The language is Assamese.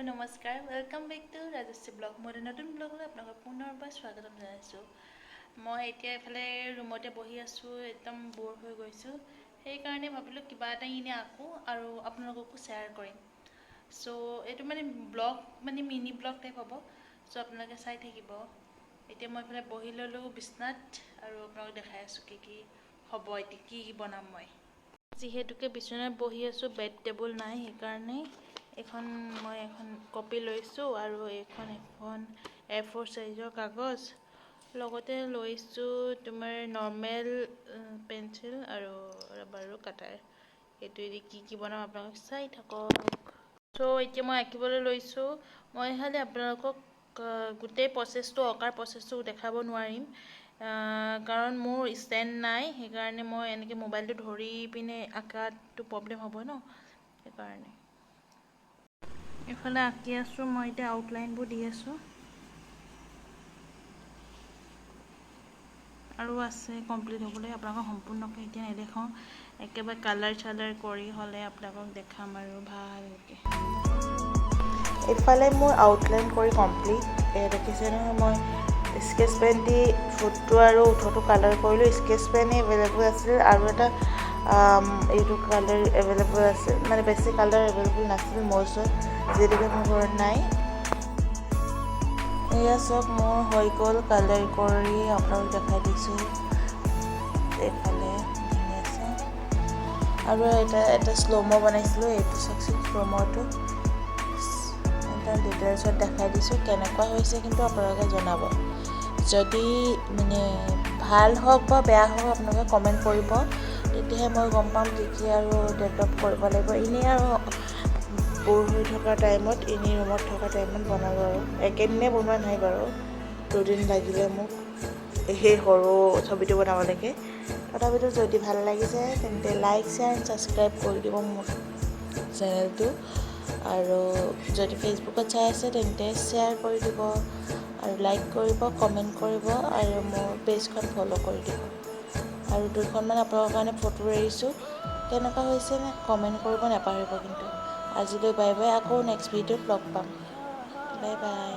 হেল্ল' নমস্কাৰ welcome back to Rajshree blog মই নতুন ব্লগলৈ আপোনালোকক পুনৰবাৰ স্বাগতম জনাইছোঁ মই এতিয়া এফালে ৰুমতে বহি আছোঁ একদম বৰ হৈ গৈছোঁ সেইকাৰণে ভাবিলোঁ কিবা এটা ইনে আকো আৰু আপোনালোককো শ্বেয়াৰ কৰিম চ' এইটো মানে ব্লগ মানে মিনি ব্লগ টাইপ হ'ব চ' আপোনালোকে চাই থাকিব এতিয়া মই এফালে বহি ল'লোঁ বিচনাত আৰু আপোনালোকক দেখাই আছোঁ কি হ'ব এতিয়া কি বনাম মই যিহেতুকে বিচনাত বহি আছোঁ বেড টেবুল নাই সেইকাৰণে মই এখন কপি লৈছোঁ আৰু এখন A4 সাইজৰ কাগজ লগতে লৈছোঁ তোমাৰ নৰ্মেল পেন্সিল আৰু ৰাবাৰ কাটাৰ এইটোৱেদি কি বনাম আপোনালোক চাই থাকক চ' এতিয়া মই আঁকিবলৈ লৈছোঁ মই খালি আপোনালোকক গোটেই প্ৰচেছটো দেখাব নোৱাৰিম কাৰণ মোৰ ষ্টেণ্ড নাই সেইকাৰণে মই এনেকৈ মোবাইলটো ধৰি পিনে আঁকাটো প্ৰব্লেম হ'ব ন সেইকাৰণে এইফালে আঁকি আছোঁ মই এতিয়া আউটলাইনবোৰ দি আছোঁ আৰু আছে কমপ্লিট হ'বলৈ আপোনালোকক সম্পূৰ্ণকৈ এতিয়া নেদেখাওঁ একেবাৰে কালাৰ চালাৰ কৰি হ'লে আপোনালোকক দেখাম আৰু ভালকৈ এইফালে মোৰ আউটলাইন কৰি কমপ্লিট দেখিছে নহয় মই স্কেচ পেন দি ফুটটো আৰু উঠটো কালাৰ কৰিলোঁ স্কেচ পেন এভেইলেবল আছিল আৰু এটা এইটো কালাৰ এভেইলেবল আছিল মানে বেছি কালাৰ এভেইলেবল নাছিল মোৰ ওচৰত যিহেতুকে মোৰ ঘৰত নাই এয়া চব মোৰ হৈ গ'ল কালাৰ কৰি আপোনালোক দেখাই দিছোঁ এইফালে ধুনীয়া আছে আৰু এটা শ্ল'মো বনাইছিলোঁ এইটো চাওকচোন শ্ল'মোটো এটা ডিটেইলছত দেখাই দিছোঁ কেনেকুৱা হৈছে কিন্তু আপোনালোকে জনাব যদি মানে ভাল হওক বা বেয়া হওক আপোনালোকে কমেণ্ট কৰিব তেতিয়াহে মই গম পাম কি আৰু ডেভেলপ কৰিব লাগিব এনেই আৰু বৰ হৈ থকা টাইমত এনেই ৰুমত থকা টাইমত বনালোঁ আৰু একেদিনে বনোৱা নাই বাৰু 2 দিন লাগিলে মোক সেই সৰু ছবিটো বনাবলৈকে তথাপিতো যদি ভাল লাগিছে তেন্তে লাইক শ্বেয়াৰ এণ্ড ছাবস্ক্ৰাইব কৰি দিব মোৰ চেনেলটো আৰু যদি ফেচবুকত চাই আছে তেন্তে শ্বেয়াৰ কৰি দিব আৰু লাইক কৰিব কমেণ্ট কৰিব আৰু মোৰ পেজখন ফ'ল' কৰি দিব আৰু 2খনমান আপোনালোকৰ কাৰণে ফটো এৰিছোঁ কেনেকুৱা হৈছে নে কমেণ্ট কৰিব নাপাহৰিব কিন্তু আজিলৈ বাই বাই আকৌ নেক্সট ভিডিঅ'ত লগ পাম বাই বাই